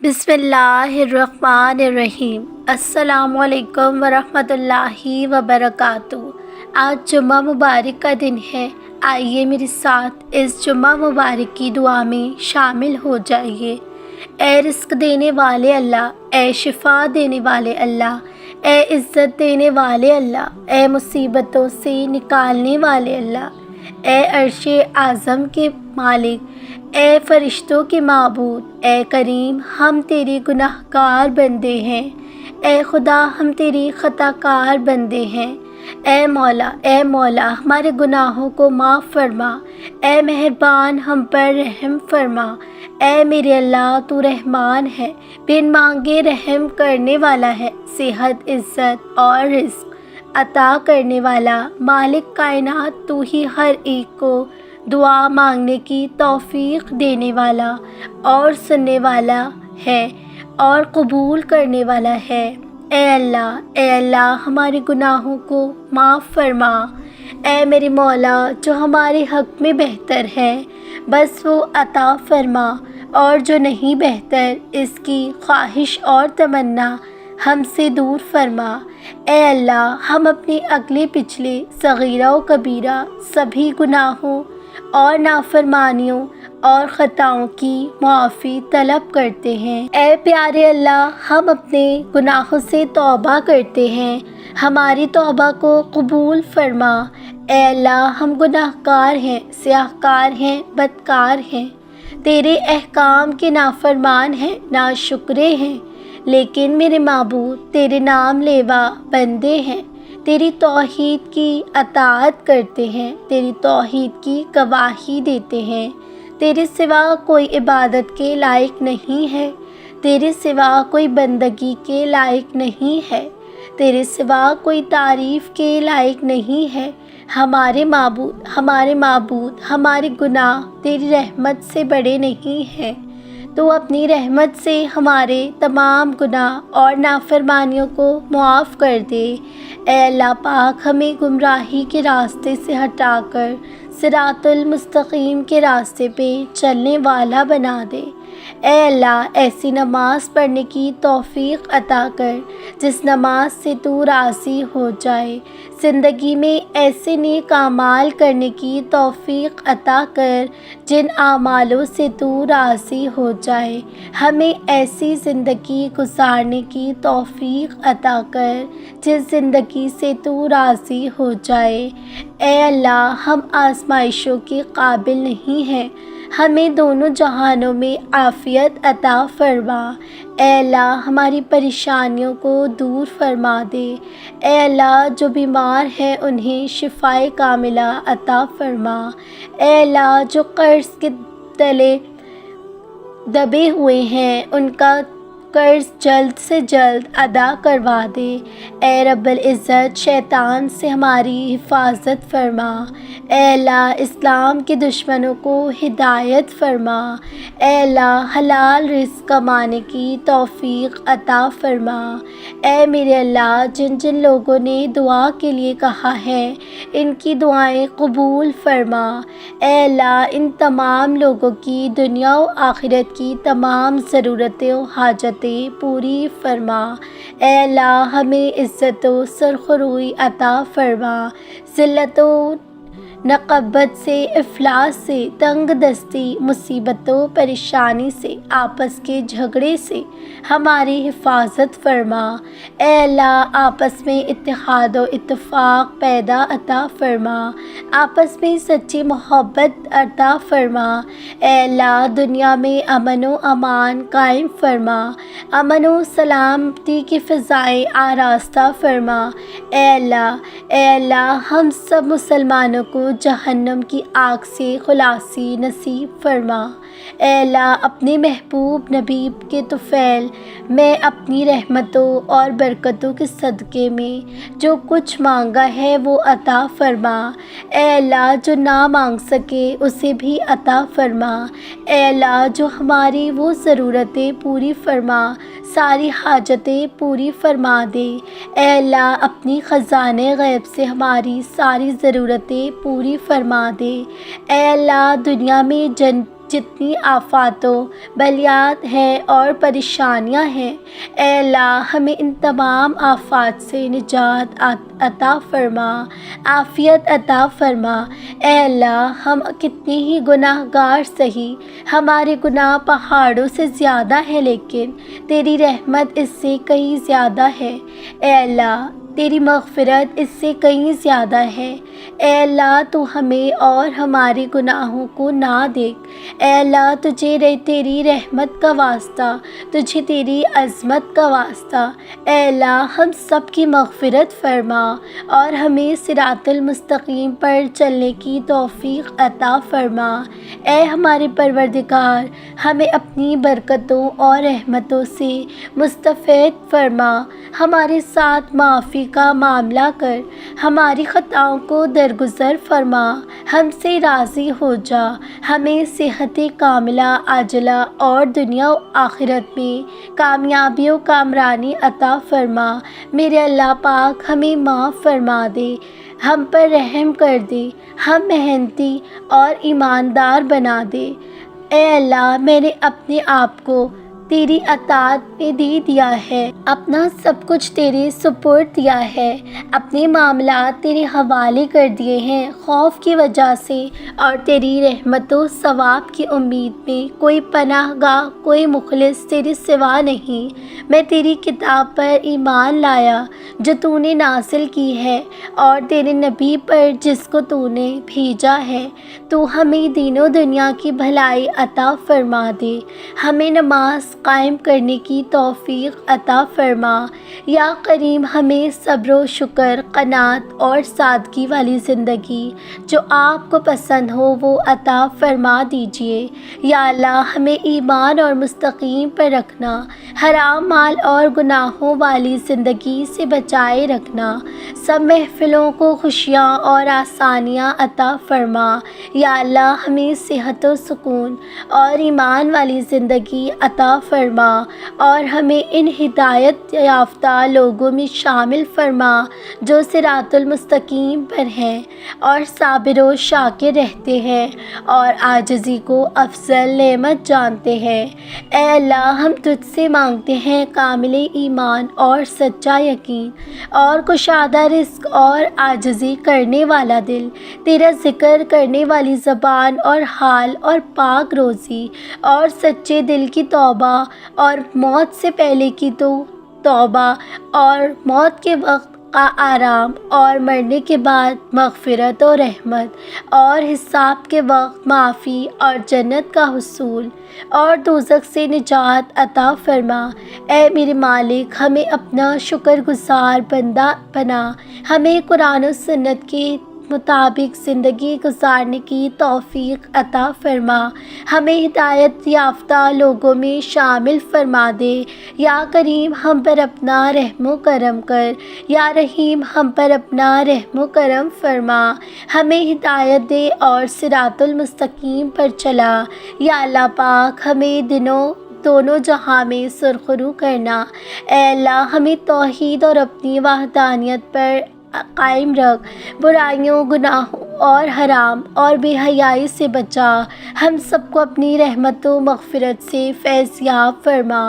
بسم اللہ الرحمن الرحیم۔ السلام علیکم ورحمۃ اللہ وبرکاتہ۔ آج جمعہ مبارک کا دن ہے۔ آئیے میرے ساتھ اس جمعہ مبارک کی دعا میں شامل ہو جائیے۔ اے رزق دینے والے اللہ، اے شفا دینے والے اللہ، اے عزت دینے والے اللہ، اے مصیبتوں سے نکالنے والے اللہ، اے عرش اعظم کے مالک، اے فرشتوں کے معبود، اے کریم، ہم تیرے گناہ گار بندے ہیں۔ اے خدا، ہم تیری خطا کار بندے ہیں۔ اے مولا ہمارے گناہوں کو معاف فرما۔ اے مہربان، ہم پر رحم فرما۔ اے میرے اللہ، تو رحمان ہے، بن مانگے رحم کرنے والا ہے، صحت، عزت اور رزق عطا کرنے والا، مالک کائنات، تو ہی ہر ایک کو دعا مانگنے کی توفیق دینے والا اور سننے والا ہے اور قبول کرنے والا ہے۔ اے اللہ ہمارے گناہوں کو معاف فرما۔ اے میرے مولا، جو ہمارے حق میں بہتر ہے بس وہ عطا فرما، اور جو نہیں بہتر اس کی خواہش اور تمنا ہم سے دور فرما۔ اے اللہ، ہم اپنے اگلے پچھلے صغیرہ و کبیرہ سبھی گناہوں اور نافرمانیوں اور خطاؤں کی معافی طلب کرتے ہیں۔ اے پیارے اللہ، ہم اپنے گناہوں سے توبہ کرتے ہیں، ہماری توبہ کو قبول فرما۔ اے اللہ، ہم گناہ گار ہیں، سیاہ کار ہیں، بدکار ہیں، تیرے احکام کے نافرمان ہیں، ناشکرے ہیں، لیکن میرے معبود تیرے نام لیوا بندے ہیں، تیری توحید کی اطاعت کرتے ہیں، تیری توحید کی گواہی دیتے ہیں۔ تیرے سوا کوئی عبادت کے لائق نہیں ہے، تیرے سوا کوئی بندگی کے لائق نہیں ہے، تیرے سوا کوئی تعریف کے لائق نہیں ہے۔ ہمارے معبود ہمارے گناہ تیری رحمت سے بڑے نہیں ہیں۔ تو اپنی رحمت سے ہمارے تمام گناہ اور نافرمانیوں کو معاف کر دے۔ اے اللہ پاک، ہمیں گمراہی کے راستے سے ہٹا کر صراط المستقیم کے راستے پہ چلنے والا بنا دے۔ اے اللہ، ایسی نماز پڑھنے کی توفیق عطا کر جس نماز سے تو راضی ہو جائے۔ زندگی میں ایسے نیک اعمال کرنے کی توفیق عطا کر جن اعمالوں سے تو راضی ہو جائے۔ ہمیں ایسی زندگی گزارنے کی توفیق عطا کر جس زندگی سے تو راضی ہو جائے۔ اے اللہ، ہم آزمائشوں کے قابل نہیں ہیں، ہمیں دونوں جہانوں میں عافیت عطا فرما۔ اے اللہ، ہماری پریشانیوں کو دور فرما دے۔ اے اللہ، جو بیمار ہیں انہیں شفائے کاملہ عطا فرما۔ اے اللہ، جو قرض کے تلے دبے ہوئے ہیں ان کا قرض جلد سے جلد ادا کروا دے۔ اے رب العزت، شیطان سے ہماری حفاظت فرما۔ اے اللہ، اسلام کے دشمنوں کو ہدایت فرما۔ اے اللہ، حلال رزق کمانے کی توفیق عطا فرما۔ اے میرے اللہ، جن جن لوگوں نے دعا کے لیے کہا ہے ان کی دعائیں قبول فرما۔ اے اللہ، ان تمام لوگوں کی دنیا و آخرت کی تمام ضرورتیں و حاجتیں پوری فرما۔ اے اللہ، ہمیں عزت و سرخروئی عطا فرما۔ ذلت و نقبت سے، افلاس سے، تنگ دستی، مصیبتوں پریشانی سے، آپس کے جھگڑے سے ہماری حفاظت فرما۔ اے اللہ، آپس میں اتحاد و اتفاق پیدا عطا فرما، آپس میں سچی محبت عطا فرما۔ اے اللہ، دنیا میں امن و امان قائم فرما، امن و سلامتی کی فضائیں آراستہ فرما۔ اے اللہ، ہم سب مسلمانوں کو جہنم کی آگ سے خلاصی نصیب فرما۔ اے اللہ، اپنے محبوب نبی کے طفیل میں اپنی رحمتوں اور برکتوں کے صدقے میں جو کچھ مانگا ہے وہ عطا فرما۔ اے اللہ، جو نہ مانگ سکے اسے بھی عطا فرما۔ اے اللہ، جو ہماری وہ ضرورتیں پوری فرما، ساری حاجتیں پوری فرما دے۔ اے اللہ، اپنی خزانے غیب سے ہماری ساری ضرورتیں پوری فرما دے۔ اے اللہ، دنیا میں جتنی آفات و بلیات ہیں اور پریشانیاں ہیں، اے اللہ ہمیں ان تمام آفات سے نجات عطا فرما، عافیت عطا فرما۔ اے اللہ ہم کتنی ہی گناہ گار سہی، ہمارے گناہ پہاڑوں سے زیادہ ہیں، لیکن تیری رحمت اس سے کہیں زیادہ ہے۔ اے اللہ تیری مغفرت اس سے کہیں زیادہ ہے۔ اے اللہ تو ہمیں اور ہمارے گناہوں کو نہ دیکھ۔ اے اللہ تجھے تیری رحمت کا واسطہ، تجھے تیری عظمت کا واسطہ، اے اللہ ہم سب کی مغفرت فرما اور ہمیں صراط المستقیم پر چلنے کی توفیق عطا فرما۔ اے ہمارے پروردگار ہمیں اپنی برکتوں اور رحمتوں سے مستفید فرما، ہمارے ساتھ معافی کا معاملہ کر، ہماری خطاؤں کو درگزر فرما، ہم سے راضی ہو جا، ہمیں صحت کاملہ عاجلہ اور دنیا و آخرت میں کامیابی و کامرانی عطا فرما۔ میرے اللہ پاک ہمیں معاف فرما دے، ہم پر رحم کر دے، ہم محنتی اور ایماندار بنا دے۔ اے اللہ میں نے اپنے آپ کو تیری اطاعت میں دے دیا ہے، اپنا سب کچھ تیرے سپرد دیا ہے، اپنے معاملات تیرے حوالے کر دیے ہیں، خوف کی وجہ سے اور تیری رحمت و ثواب کی امید میں کوئی پناہ گاہ، کوئی مخلص تیرے سوا نہیں۔ میں تیری کتاب پر ایمان لایا جو تو نے نازل کی ہے، اور تیرے نبی پر جس کو تو نے بھیجا ہے۔ تو ہمیں دین و دنیا کی بھلائی عطا فرما دے، ہمیں نماز قائم کرنے کی توفیق عطا فرما۔ یا کریم ہمیں صبر و شکر، قناعت اور سادگی والی زندگی جو آپ کو پسند ہو وہ عطا فرما دیجیے۔ یا اللہ ہمیں ایمان اور مستقیم پر رکھنا، حرام مال اور گناہوں والی زندگی سے بچائے رکھنا، سب محفلوں کو خوشیاں اور آسانیاں عطا فرما۔ یا اللہ ہمیں صحت و سکون اور ایمان والی زندگی عطا فرما، اور ہمیں ان ہدایت یافتہ لوگوں میں شامل فرما جو صراط المستقیم پر ہیں اور صابر و شاکر رہتے ہیں اور عاجزی کو افضل نعمت جانتے ہیں۔ اے اللہ ہم تجھ سے مانگتے ہیں کامل ایمان اور سچا یقین اور کشادہ رزق اور عاجزی کرنے والا دل، تیرا ذکر کرنے والی زبان اور حال اور پاک روزی اور سچے دل کی توبہ، اور موت سے پہلے کی تو توبہ، اور موت کے وقت کا آرام، اور مرنے کے بعد مغفرت و رحمت، اور حساب کے وقت معافی اور جنت کا حصول، اور دوزخ سے نجات عطا فرما۔ اے میرے مالک ہمیں اپنا شکر گزار بندہ بنا، ہمیں قرآن و سنت کے مطابق زندگی گزارنے کی توفیق عطا فرما، ہمیں ہدایت یافتہ لوگوں میں شامل فرما دے۔ یا کریم ہم پر اپنا رحم و کرم کر، یا رحیم ہم پر اپنا رحم و کرم فرما، ہمیں ہدایت دے اور صراط المستقیم پر چلا۔ یا اللہ پاک ہمیں دونوں جہاں میں سرخرو کرنا۔ اے اللہ ہمیں توحید اور اپنی وحدانیت پر قائم رکھ، برائیوں، گناہوں اور حرام اور بے حیائی سے بچا، ہم سب کو اپنی رحمت و مغفرت سے فیض یاب فرما،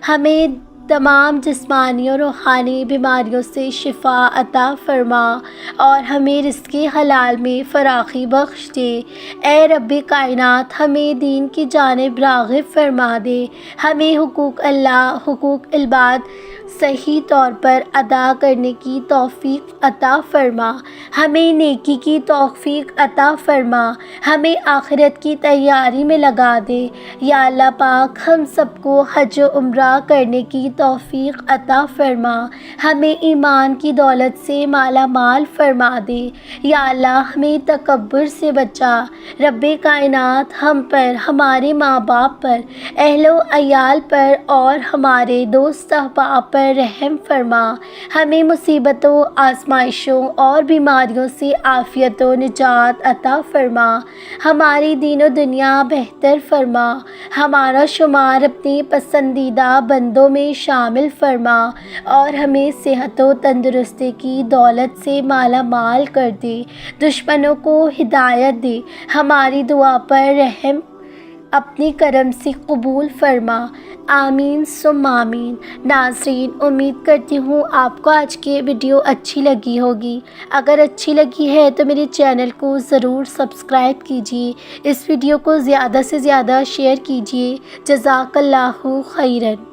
ہمیں تمام جسمانی اور روحانی بیماریوں سے شفا عطا فرما، اور ہمیں رزق حلال میں فراخی بخش دے۔ اے رب کائنات ہمیں دین کی جانب راغب فرما دے، ہمیں حقوق اللہ، حقوق العباد صحیح طور پر ادا کرنے کی توفیق عطا فرما، ہمیں نیکی کی توفیق عطا فرما، ہمیں آخرت کی تیاری میں لگا دے۔ یا اللہ پاک ہم سب کو حج و عمرہ کرنے کی توفیق عطا فرما، ہمیں ایمان کی دولت سے مالا مال فرما دے۔ یا اللہ ہمیں تکبر سے بچا، رب کائنات ہم پر، ہمارے ماں باپ پر، اہل و عیال پر اور ہمارے دوست احباب پر رحم فرما، ہمیں مصیبتوں، آزمائشوں اور بیماریوں سے عافیت و نجات عطا فرما، ہماری دین و دنیا بہتر فرما، ہمارا شمار اپنی پسندیدہ بندوں میں شامل فرما، اور ہمیں صحت و تندرستی کی دولت سے مالا مال کر دے، دشمنوں کو ہدایت دے، ہماری دعا پر رحم اپنی کرم سے قبول فرما، آمین ثم آمین۔ ناظرین، امید کرتی ہوں آپ کو آج کی ویڈیو اچھی لگی ہوگی۔ اگر اچھی لگی ہے تو میرے چینل کو ضرور سبسکرائب کیجیے، اس ویڈیو کو زیادہ سے زیادہ شیئر کیجیے۔ جزاک اللہ خیرن۔